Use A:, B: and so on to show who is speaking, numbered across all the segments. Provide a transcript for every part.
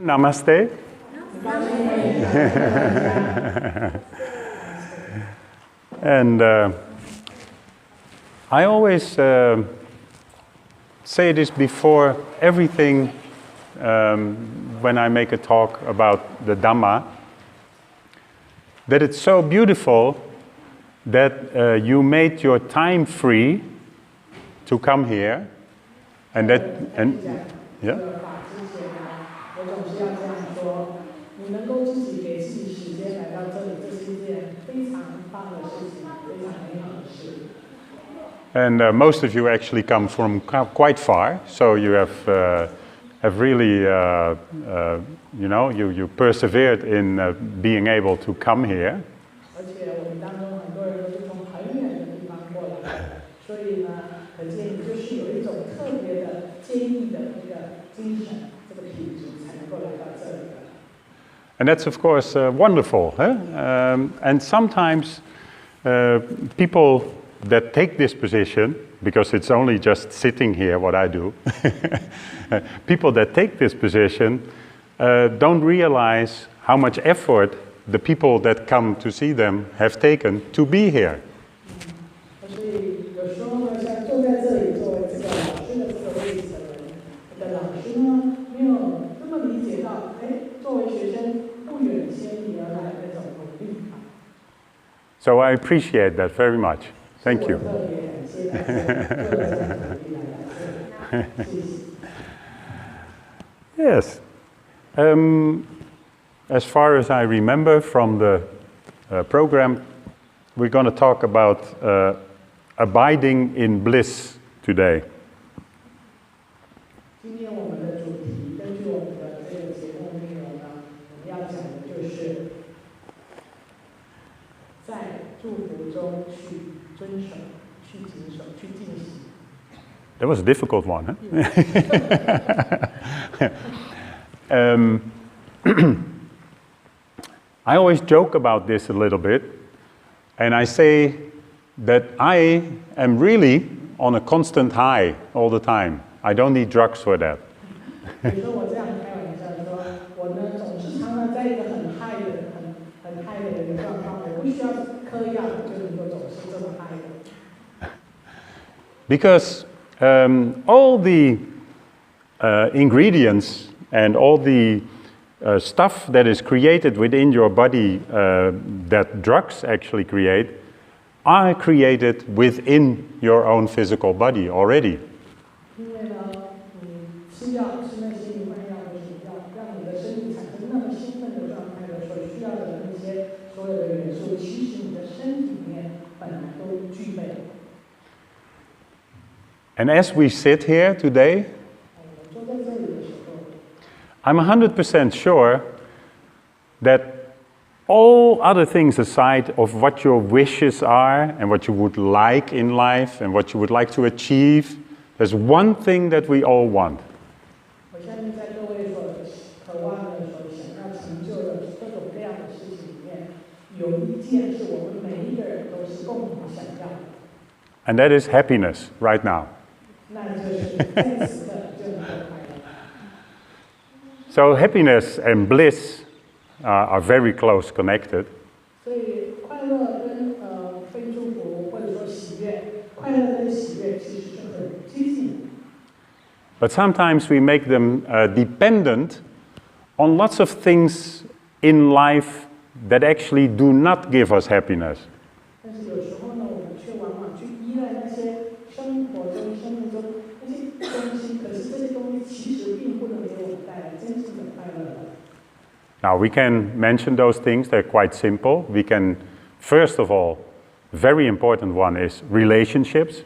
A: Namaste. And I always say this before everything when I make a talk about the Dhamma, that it's so beautiful that you made your time free to come here, and yeah. And most of you actually come from quite far, so you have really, you persevered in being able to come here. And that's of course wonderful, huh? And sometimes people that take this position, because it's only just sitting here what I do, people that take this position don't realize how much effort the people that come to see them have taken to be here. So I appreciate that very much. Thank you. Yes. As far as I remember from the program, we're going to talk about abiding in bliss today. That was a difficult one, huh? I always joke about this a little bit, and I say that I am really on a constant high all the time. I don't need drugs for that. Because all the ingredients and all the stuff that is created within your body that drugs actually create are created within your own physical body already. And as we sit here today, I'm 100% sure that all other things aside of what your wishes are and what you would like in life and what you would like to achieve, there's one thing that we all want. And that is happiness right now. So happiness and bliss are very close connected. But sometimes we make them dependent on lots of things in life that actually do not give us happiness. Now we can mention those things, they're quite simple. We can, first of all, very important one is relationships.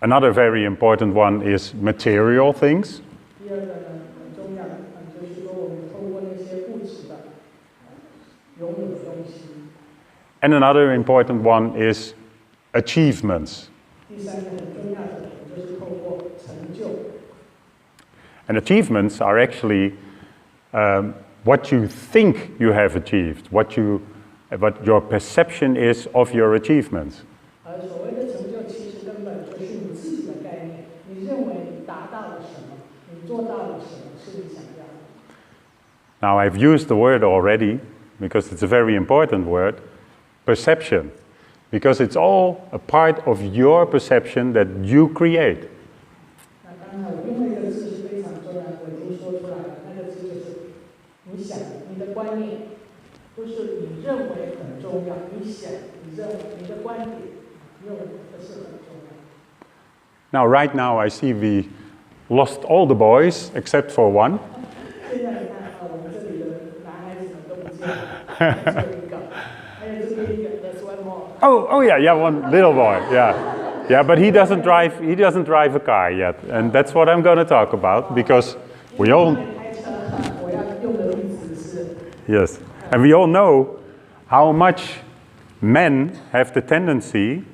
A: Another very important one is material things. And another important one is achievements. And achievements are actually what you think you have achieved, what your perception is of your achievements. Now I've used the word already, because it's a very important word, perception. Because it's all a part of your perception that you create. Now, right now, I see we lost all the boys except for one. Oh yeah, one little boy, yeah. Yeah, but he doesn't drive a car yet. And that's what I'm going to talk about, because we all... Yes, and we all know how much men have the tendency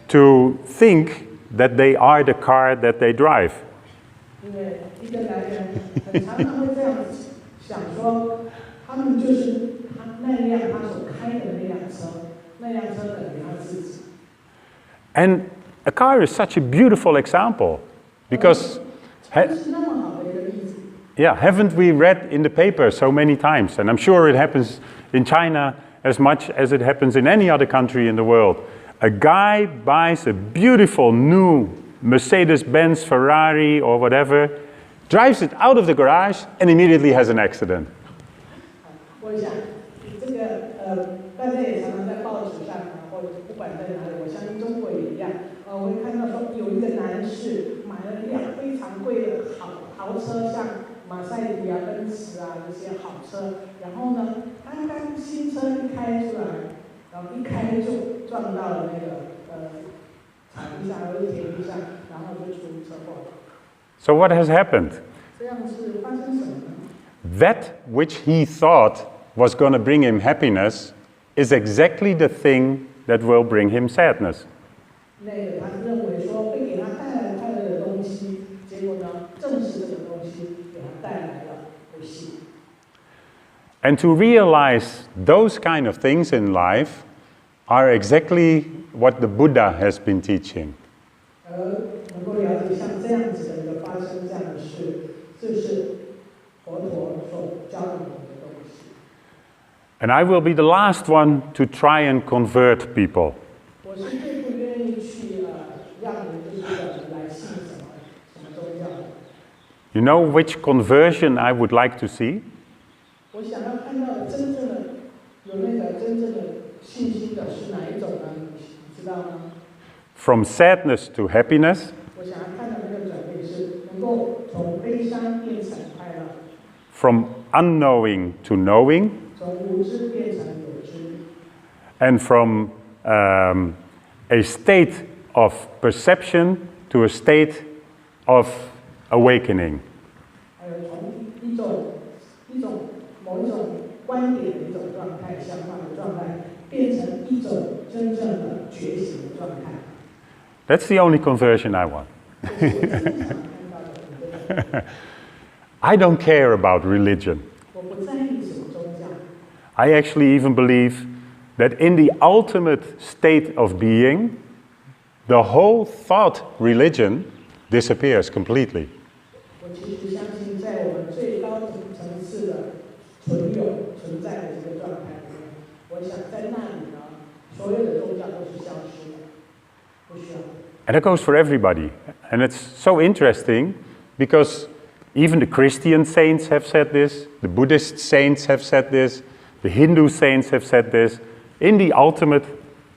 A: to think that they are the car that they drive. And a car is such a beautiful example, because haven't we read in the paper so many times, and I'm sure it happens in China as much as it happens in any other country in the world. A guy buys a beautiful new Mercedes-Benz, Ferrari or whatever, drives it out of the garage and immediately has an accident. So what has happened? That which he thought was going to bring him happiness is exactly the thing that will bring him sadness. And to realize those kind of things in life are exactly what the Buddha has been teaching. And I will be the last one to try and convert people. You know which conversion I would like to see? From sadness to happiness. From unknowing to knowing. And from a state of perception to a state of awakening. That's the only conversion I want. I don't care about religion. I actually even believe that in the ultimate state of being, the whole thought religion disappears completely. And that goes for everybody. And it's so interesting because even the Christian saints have said this, the Buddhist saints have said this, the Hindu saints have said this. In the ultimate,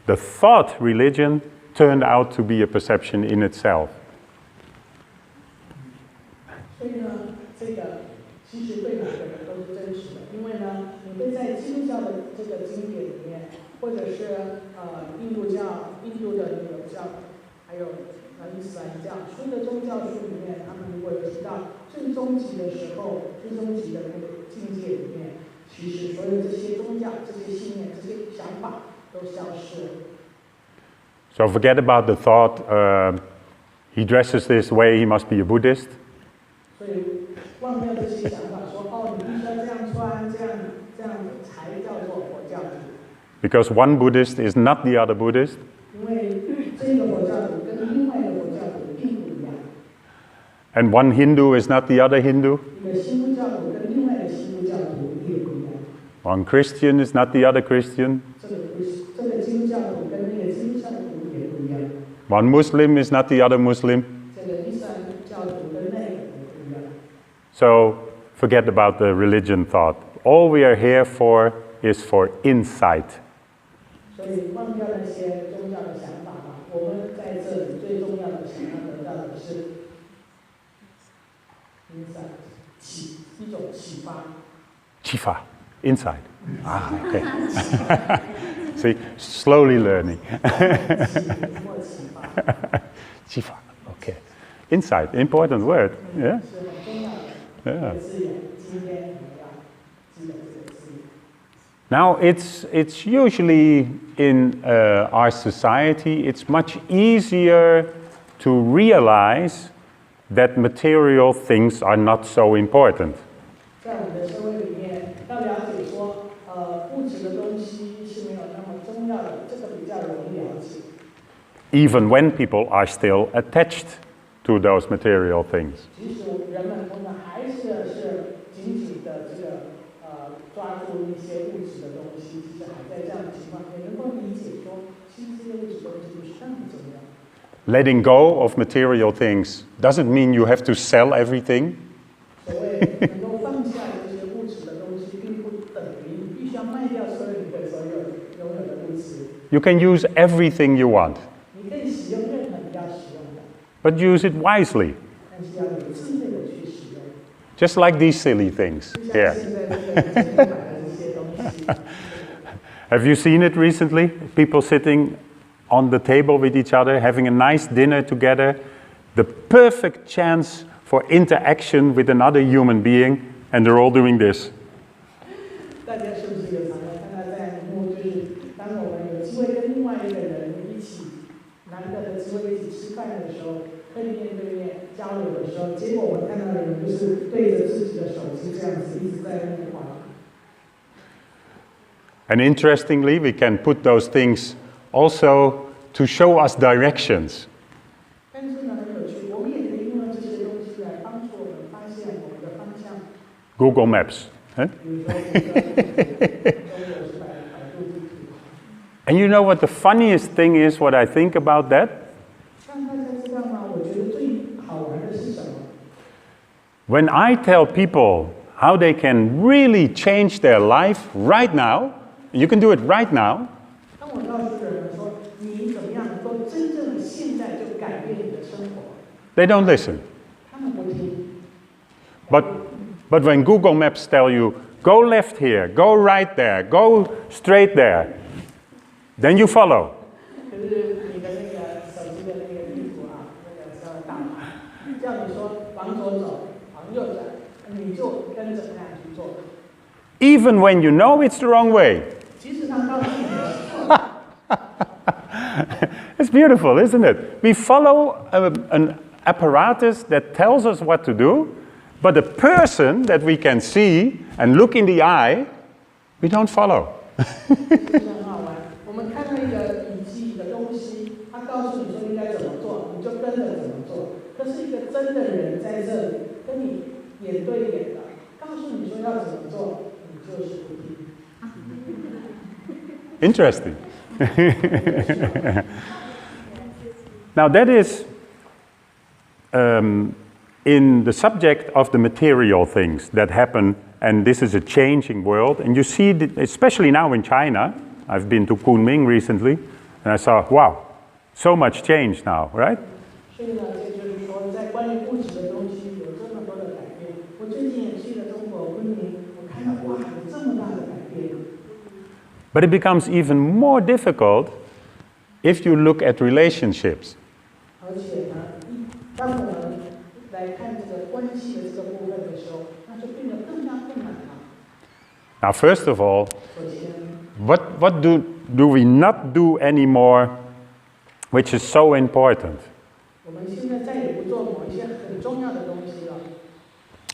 A: the thought religion turned out to be a perception in itself. So forget about the thought, he dresses this way, he must be a Buddhist. Because one Buddhist is not the other Buddhist. And one Hindu is not the other Hindu.
B: 一个新教徒跟另外的新教徒也不一样。
A: One Christian is not the other Christian.
B: 这个基督教徒跟那个基督教徒也不一样。
A: One Muslim is not the other Muslim.
B: 这个伊斯兰教徒跟那个也不一样。
A: So forget about the religion thought. All we are here for is for insight.
B: 所以忘掉那些宗教的想法吧。我们在这里最重要的想要得到的是 insight， 一种启发。
A: 启发 inside. Ah, okay. See, slowly learning. 启发 okay. Insight, important word. Yeah.
B: 是很重要的
A: Yeah.
B: 字眼。今天我们要记得这个字眼。
A: Now, it's usually in our society, it's much easier to realize that material things are not so important.
B: 在我们的社会里面，要了解说，物质的东西是没有那么重要的，这个比较容易了解。
A: Even when people are still attached to those material things.
B: 即使人们通常还是紧紧的这个抓住一些物质的东西，其实还在这样的情况，也能够理解说，其实这些物质东西不是那么重要。
A: Letting go of material things doesn't mean you have to sell everything.
B: 所谓能够放下这些物质的东西，并不等于你必须要卖掉所有你的所有拥有的物质。
A: You can use everything you want,
B: 你可以使用任何你要使用的，
A: but use it wisely.
B: 但是要有智慧的去使用。
A: Just like these silly things
B: 就像
A: here.
B: 现在这个今天买的这些东西。
A: Have you seen it recently? People sitting on the table with each other, having a nice dinner together, the perfect chance for interaction with another human being, and they're all doing this.
B: 大家是不是有常常看到这样一幕？就是当我们有机会跟另外一个人一起难得的机会一起吃饭的时候，可以面对面交流的时候，结果我们看到的人就是对着自己的手机这样子一直在那里滑。
A: And interestingly, we can put those things also to show us directions.
B: 但是呢，很有趣，我们也可以用到这些东西来帮助我们发现我们的方向。
A: Google Maps. Huh?
B: 比如说，中国是百度地图。
A: And you know what the funniest thing is, what I think about that?
B: 让大家知道吗？我觉得最好玩的是什么？
A: When I tell people how they can really change their life right now, you can do it right now,
B: 当我告诉人们说，你怎么样能够真正的现在就改变你的生活，
A: they don't listen.
B: 他们不听。
A: But when Google Maps tell you, go left here, go right there, go straight there, then you follow.
B: 可是你的那个手机的那个地图啊，那个叫导航，叫你说往左走，往右转，你就跟着那样去做。
A: Even when you know it's the wrong way.
B: 即使他告诉你是错的，
A: It's beautiful, isn't it? We follow an apparatus that tells us what to do, but the person that we can see and look in the eye, we don't follow.
B: 非常好玩。我们看到一个笔记的东西，他告诉你说应该怎么做，你就跟着怎么做。可是一个真的人在这里，跟你眼对眼的，告诉你说要怎么做，你就是不听。
A: Interesting. Now that is in the subject of the material things that happen, and this is a changing world, and you see, especially now in China, I've been to Kunming recently, and I saw, wow, so much change now, right?
B: 所以呢，这就是说，在关于物质的东西有这么多的改变。我最近也去了中国昆明，我看到哇，有这么大的改变。
A: But it becomes even more difficult if you look at relationships.
B: 而且呢，当我们来看这个关系的这个部分的时候，那就变得更加困难了。
A: Now, first of all,
B: 首先，
A: what do we not do anymore, which is so important?
B: 我们现在再也不做某一些很重要的东西了，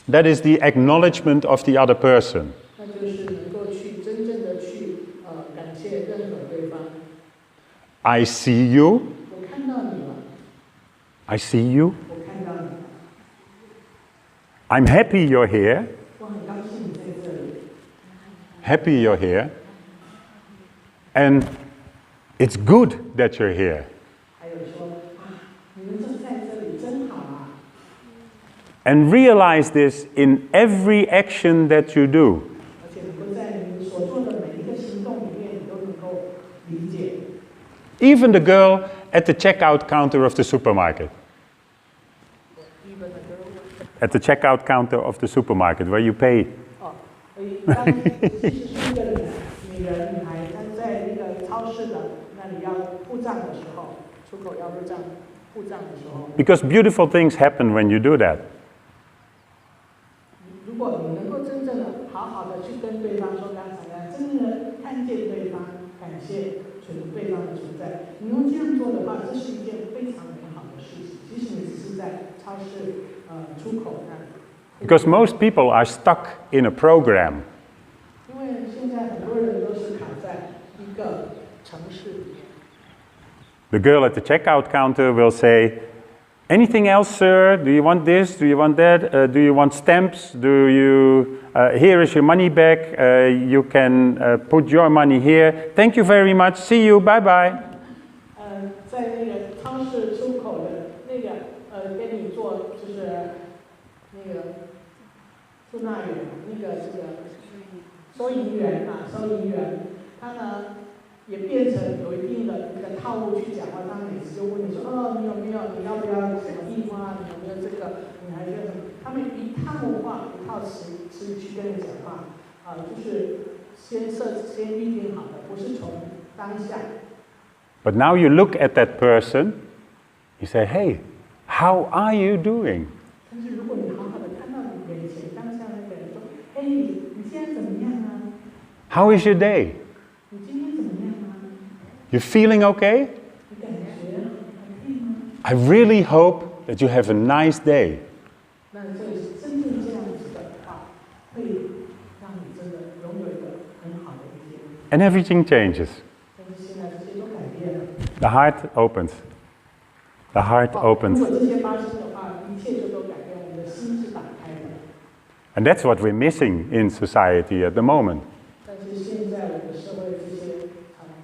A: That is the acknowledgement of the other person.
B: 那就是能够去真正的去感谢认可对方。
A: I see you.
B: 我看到你了，
A: I see you.
B: 我看到你了。
A: I'm happy you're here.
B: 我很高兴你在这里。
A: Happy you're here. And it's good that you're here.
B: 还有说你们就在这里真好啊。
A: And realize this in every action that you do.
B: 而且能够在你所做的每一个行动里面，你都能够理解。
A: Even the girl at the checkout counter of the supermarket. At the checkout counter of the supermarket where you pay.
B: 哦，所以当其实是一个女孩，她在那个超市的那里要付账的时候，出口要入账付账的时候。
A: Because beautiful things happen when you do that.
B: 如果你能够真正的好好的去跟对方说刚才那样，真正的看见对方，感谢对方的存在，你用这样做的话，这是一件非常美好的事情。即使你只是在超市出口那里。
A: Because most people are stuck in a program.
B: 因为现在很多人都是卡在一个城市里面。
A: The girl at the checkout counter will say, anything else, sir? Do you want this? Do you want that? Do you want stamps? Do you... here is your money back. You can put your money here. Thank you very much. See you. Bye-bye.
B: 在那个超市出口的那个跟你做就是那个出纳员，这个收银员啊，收银员，他呢也变成有一定的一个套路去讲话。他每次就问你说，哦，你有没有？你要不要什么印花？你有没有这个？你还有什么？他们一套话一套词去跟你讲话，就是先预定好的，不是从当下。
A: But now you look at that person, you say, hey, how are you doing?
B: 但是如果你好好的看到你眼前当下那个人说，哎，你现在怎么样啊？
A: How is your day?
B: 你今天怎么样啊？
A: You feeling okay?
B: 你感觉还可以吗？
A: I really hope that you have a nice day.
B: 那这真正这样子的话，会让你真的拥有一个很好的一天。
A: And everything changes.
B: 但是现在这些都改变了。
A: The heart opens. The heart
B: 如
A: opens.
B: 果这些发生的话，一切就都改变，我们的心是打开的。
A: And that's what we're missing in society at the moment.
B: 但是现在我们的社会这些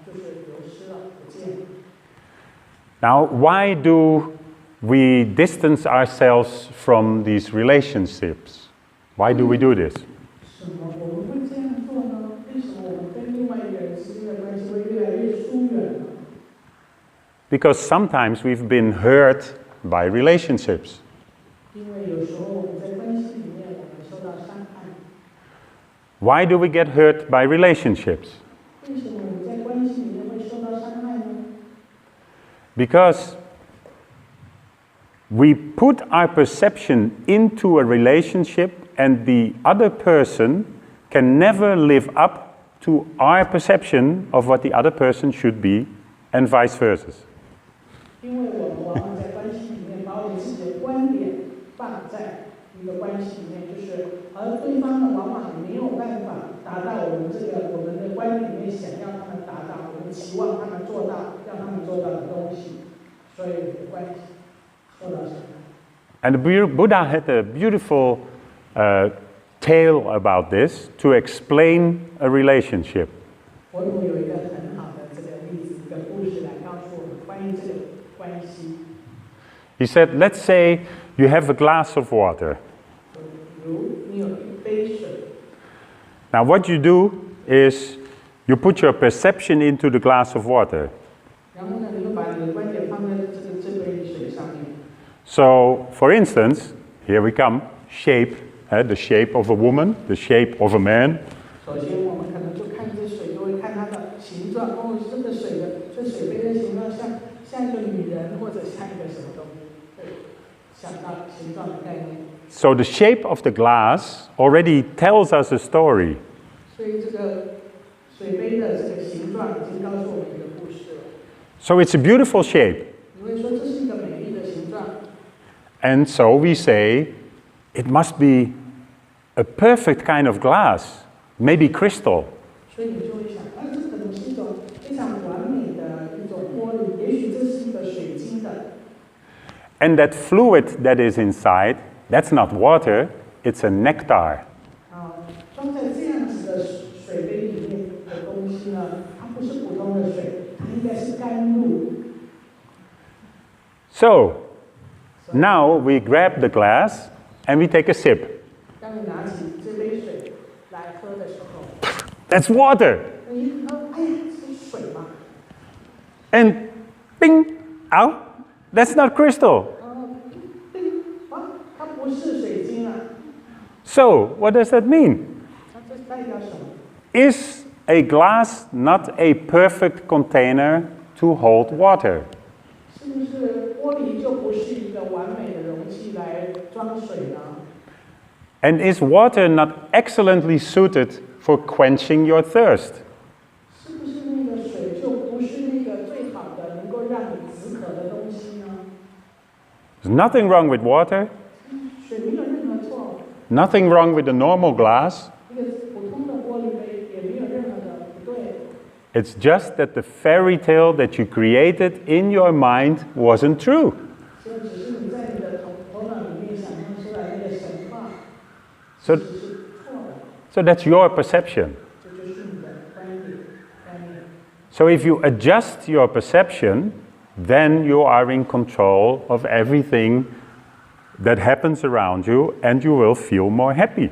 B: 就是流失了，不见了。
A: Now, why do we distance ourselves from these relationships? Why do we do this?
B: 什么我们会这样做呢？为什么我们跟另外一个人之间的关系会越来越疏远呢？
A: Because sometimes we've been hurt by relationships.
B: 因为有时候我们在关系里面我们受到伤害。
A: Why do we get hurt by relationships?
B: 为什么我们在关系里面会受到伤害呢？
A: Because we put our perception into a relationship and the other person can never live up to our perception of what the other person should be and vice versa.
B: 因为我们往往在关系里面把我们自己的观点放在一个关系里面，而对方呢往往没有办法达到我们的观点里面想要他们达到，我们期望他们做到，要他们做到的东西，所以我们的关系受到伤害。
A: And the Buddha had a beautiful tale about this to explain a relationship.
B: 佛陀有一个很好的这个例子，一个故事来告诉我们关于这个关系。
A: He said, let's say you have a glass of water.
B: 如你有一杯水，
A: Now what you do is you put your perception into the glass of water.
B: 然后呢，你会把你的观点放在这杯水上面。
A: So, for instance, here we come, shape, the shape of a woman, the shape of a man.
B: 首先，我们可能就看这水，就会看它的形状。哦，这水杯的形状像一个女人，或者像一个什么东西，会想到形状的概念。
A: So the shape of the glass already tells us a story.
B: 所以这个水杯的这个形状已经告诉我们一个故事了。
A: So it's a beautiful shape.
B: 你会说这是一个美丽的形状。
A: And so we say, it must be a perfect kind of glass, maybe crystal.
B: 所以你就会想，这可能是一种非常完美的一种玻璃，也许这是一个水晶的。
A: And that fluid that is inside, that's not water, it's a nectar.
B: 装在这样子的水杯里面的东西呢，它不是普通的水，它应该是甘露。
A: So, now we grab the glass and we take a sip.
B: 当你拿起这杯水来喝的时候
A: That's water.
B: 你喝，哎呀，是水嘛。
A: And bing, out. That's not crystal.
B: 它不是水晶啊。
A: So, what does that mean?
B: 那这代表什么？
A: Is a glass not a perfect container to hold water?
B: 是不是玻璃就不是一个完美的容器来装水呢？
A: And is water not excellently suited for quenching your thirst?
B: 是不是那个水就不是那个最好的能够让你止渴的东西呢？
A: There's nothing wrong with water,
B: 水没有任何错，
A: nothing wrong with a normal glass.
B: 一个普通的玻璃杯也没有任何的不对。
A: It's just that the fairy tale that you created in your mind wasn't true.
B: 所以只是你在你的头脑里面想象出来那个神话，
A: So,
B: 只是错的，
A: so that's your perception.
B: 这就是你的观念。
A: So if you adjust your perception, then you are in control of everything that happens around you and you will feel more happy.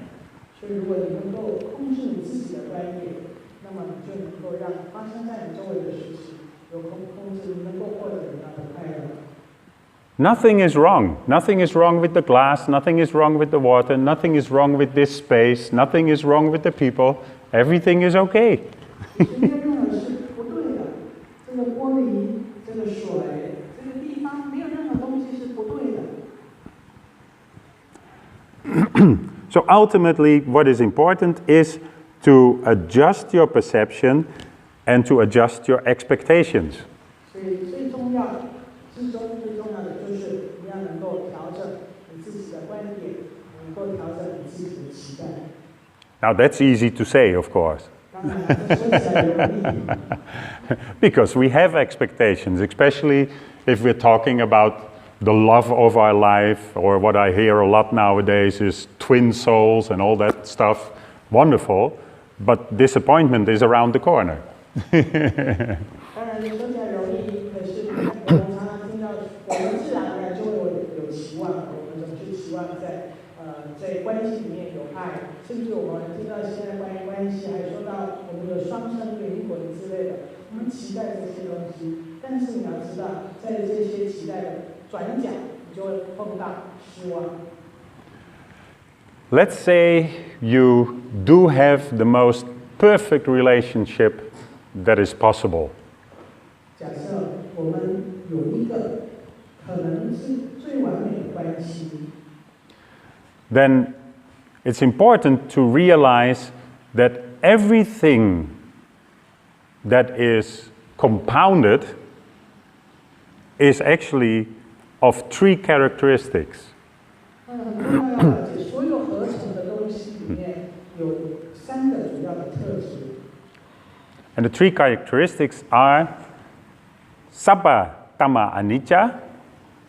B: 所以如果你能够控制你自己的观念，那么你就能够让发生在你周围的事情有控制，你能够获得你要的快乐。
A: Nothing is wrong. Nothing is wrong with the glass. Nothing is wrong with the water. Nothing is wrong with this space. Nothing is wrong with the people. Everything is okay.
B: 没有任何是不对的，这个玻璃、这个水、这个地方，没有任何东西是不对的。
A: So ultimately, what is important is to adjust your perception and to adjust your expectations.
B: 所以最重要的就是你要能够调整你自己的观点，能够调整你自己的期待。
A: Now that's easy to say, of course.
B: 当然，这说起来容易。
A: Because we have expectations, especially if we're talking about the love of our life, or what I hear a lot nowadays is twin souls and all that stuff. Wonderful, but disappointment is around the corner.
B: 当然，说起来容易，可是我们常常听到，我们自然而然就会有期望，我们总是期望在关系里面有爱，甚至我们听到现在关系，还说到我们有双生灵魂之类的，我们期待这些东西。但是你要知道，在这些期待的转角，你就会碰到失望。
A: Let's say you do have the most perfect relationship that is possible.
B: 假设我们有一个可能是最完美的关系。
A: Then it's important to realize that everything that is compounded is actually of three characteristics.
B: 很重要了解，所有合成的东西里面有三个主要的特质。
A: And the three characteristics are Sabba Tama Anicca.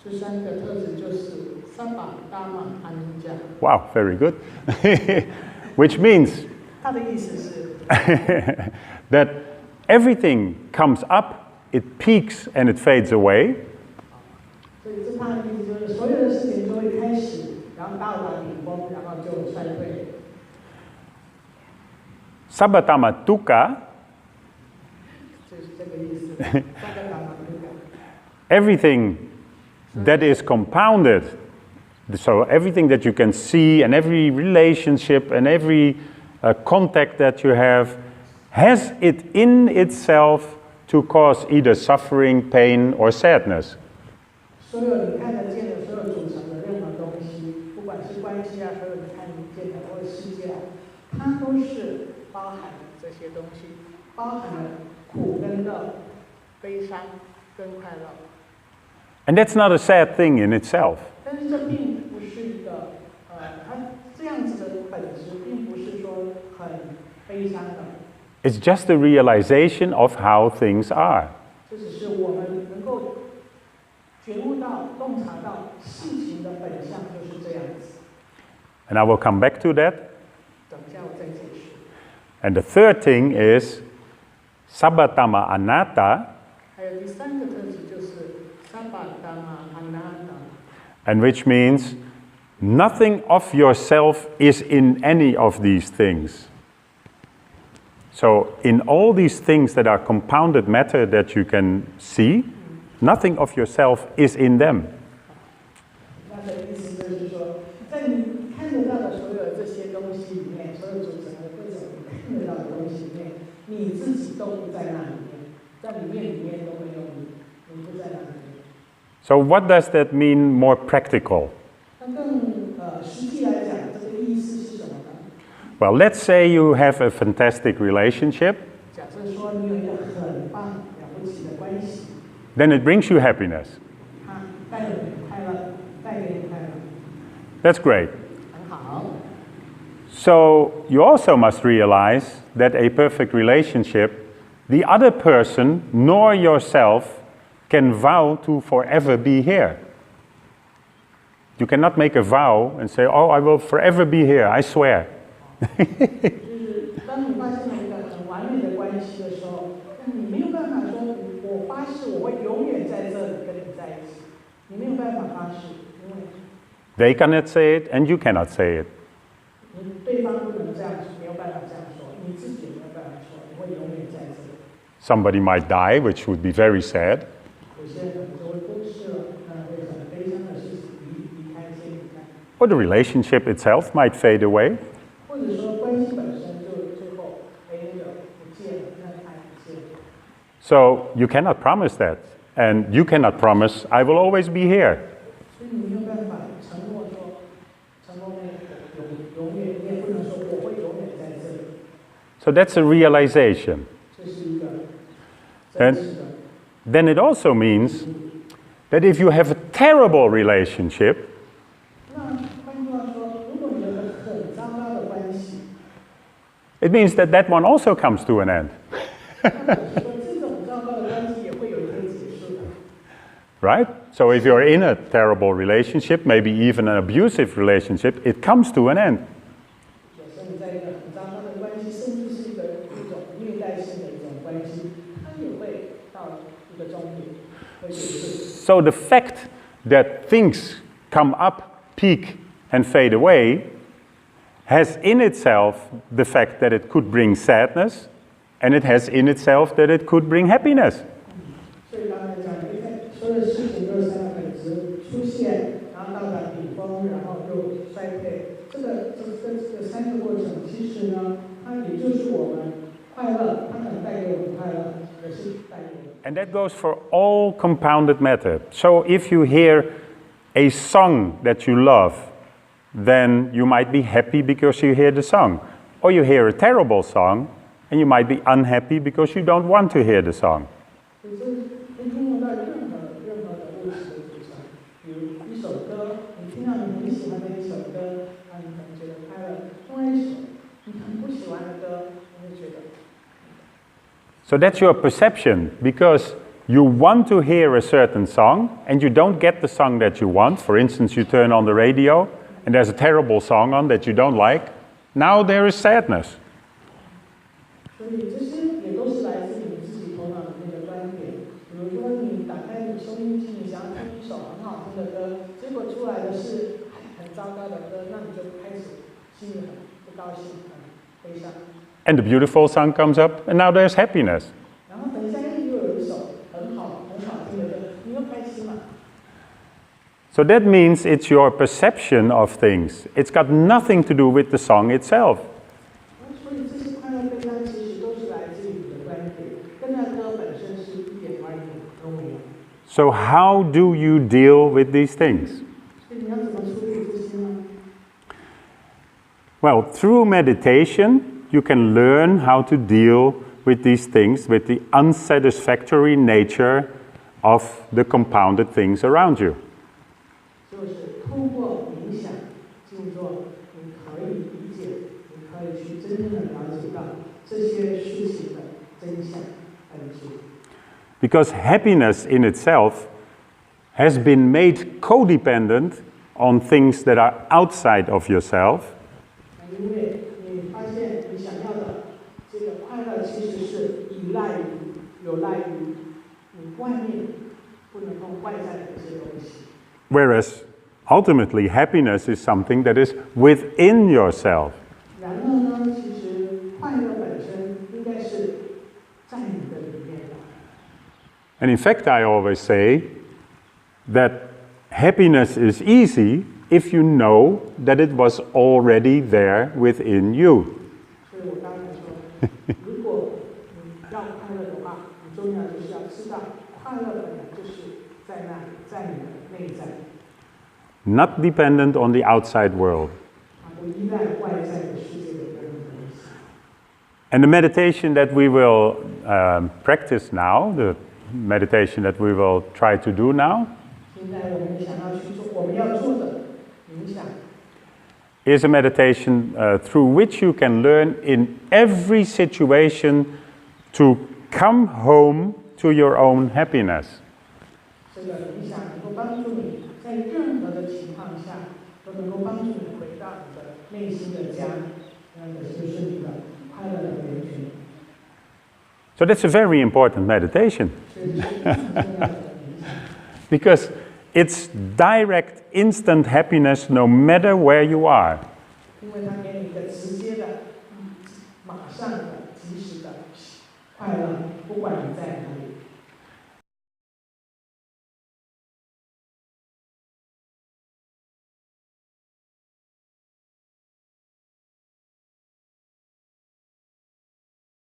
B: 这三个特质就是三把大马安尼加。
A: Wow, very good. Which means
B: 它的意思是，
A: that everything comes up, it peaks and it fades away.
B: 所以这它的意思就是所有的事情就会开始，然后到达顶峰，然后就衰退。
A: Sabba Tama Dukkha.
B: 就是这个意思。三个大马安尼加。
A: Everything that is compounded, so everything that you can see and every relationship and every contact that you have, has it in itself to cause either suffering, pain, or sadness.
B: 所有你看得见的、所有组成的任何东西，不管是关系啊，所有你看得见的或者世界啊，它都是包含了这些东西，包含了苦跟乐、悲伤跟快乐。
A: And that's not a sad thing in itself.
B: 但是这并不是一个它这样子的本质，并不是说很悲伤的。
A: It's just a realization of how things are.
B: 这只是我们能够觉悟到、洞察到事情的本相就是这样子。
A: And I will come back to that.
B: 等一下我再解释。
A: And the third thing is Sabbatama Annatta,
B: 还有第三个特质就是萨巴达玛安纳达，
A: and which means nothing of yourself is in any of these things. So in all these things that are compounded matter that you can see, nothing of yourself is in them.
B: 那的意思就是说，在你看得到的所有这些东西里面，所有组成的各种你看得到的东西里面，你自己都不在那里面，在里面都没有你，你不在那里面。
A: So what does that mean more practical?
B: 那更实际来讲，这个意思是什么呢？
A: Well, let's say you have a fantastic relationship,
B: 假设说你有一个很棒、了不起的关系，
A: then it brings you happiness.
B: 它带给你快乐，带给你快乐，
A: That's great.
B: 很好。
A: So you also must realize that a perfect relationship, the other person nor yourself can vow to forever be here. You cannot make a vow and say, oh, I will forever be here, I swear.
B: 就是当你发现了一个很完美的关系的时候，那你没有办法说，我发誓我会永远在这里跟你在一起，你没有办法发誓，因为
A: They cannot say it and you cannot say it.
B: 你对方不能这样，没有办法这样说，你自己也没有办法说，你会永远在这里。
A: Somebody might die, which would be very sad.
B: 有些人可能就会过世了，那会很悲伤的事情，离开先离开，
A: Or the relationship itself might fade away.
B: 或者说关系本身就最后那个不见了，那爱不见了。
A: So you cannot promise that. And you cannot promise, I will always be here.
B: 所以你没有办法承诺说，承诺永远，你也不能说我会永远在这里。
A: So that's a realization.
B: 这是一个真实的。
A: Then it also means that if you have a terrible relationship,
B: 那换句话说，如果你有个很糟糕的关系，
A: it means that that one also comes to an end.
B: 那表示说这种糟糕的关系也会有一天结束的。
A: Right? So if you're in a terrible relationship, maybe even an abusive relationship, it comes to an end.
B: 假设你在一个很糟糕的关系，甚至是一种虐待性的一种关系，它也会到一个终点，会结束。
A: So the fact that things come up, peak, and fade away has in itself the fact that it could bring sadness, and it has in itself that it could bring happiness.
B: 所以刚才讲的，所有的事情都是三个本质出现，然后到达顶峰，然后又衰退。这三个过程，其实呢，它也就是我们快乐，它可能带给我们快乐，也是带给我们。
A: And that goes for all compounded matter. So if you hear a song that you love, then you might be happy because you hear the song. Or you hear a terrible song, and you might be unhappy because you don't want to hear the song.
B: 可是可以应用到任何的物质的组成，比如一首歌，你听到你很喜欢的一首歌，你可能觉得快乐；另外一首你很不喜欢的歌，你会觉得。
A: So that's your perception, because you want to hear a certain song, and you don't get the song that you want. For instance, you turn on the radio, and there's a terrible song on that you don't like. Now there is sadness.
B: 所以这些也都是来自你自己头脑里面的观点。比如说，你打开你收音机，你想要听一首很好听的歌，结果出来的是很糟糕的歌，那你就开始心里很不高兴，很悲伤。
A: And the beautiful song comes up, and now there's happiness.
B: 然后等一下又有一首很好听的歌，你又开心了。
A: So that means it's your perception of things. It's got nothing to do with the song itself.
B: 所以这些快乐悲伤其实都是来自于你的观点，跟那歌本身是一点关系都没有。
A: So how do you deal with these things?
B: 所以你要怎么处理这些呢？
A: Well, through meditation, you can learn how to deal with these things, with the unsatisfactory nature of the compounded things around you.
B: 就是通过冥想、静坐，你可以理解，你可以去真正的了解到这些事情的真相本质。
A: Because happiness in itself has been made codependent on things that are outside of yourself,
B: 因为你发现你想要的这个快乐其实是有赖于你外面不能够外在的一些东西。
A: whereas ultimately happiness is something that is within yourself.
B: 然而呢，其实快乐本身应该是在你的里面的。
A: And in fact, I always say that happiness is easy if you know that it was already there within you.
B: 所以我刚才说，如果你要快乐的话，很重要就是要知道，快乐本来就是在那里，在你的内在。
A: Not dependent on the outside world.
B: 不依赖外在的世界的任何东西。
A: And the meditation that we will practice now, the meditation that we will try to do now,
B: 现在我们想要去做，我们要做的冥想，
A: is a meditation through which you can learn in every situation to come home to your own happiness.
B: 这个冥想能够帮助你在任何的情况下都能够帮助你回到你的内心的家，就是你的快乐的源泉。
A: So that's a very important meditation
B: 所以这是非常重要的冥想。
A: because it's direct, instant happiness no matter where you are.
B: 因为它给你一个直接的、马上的、及时的快乐，不管你在哪里。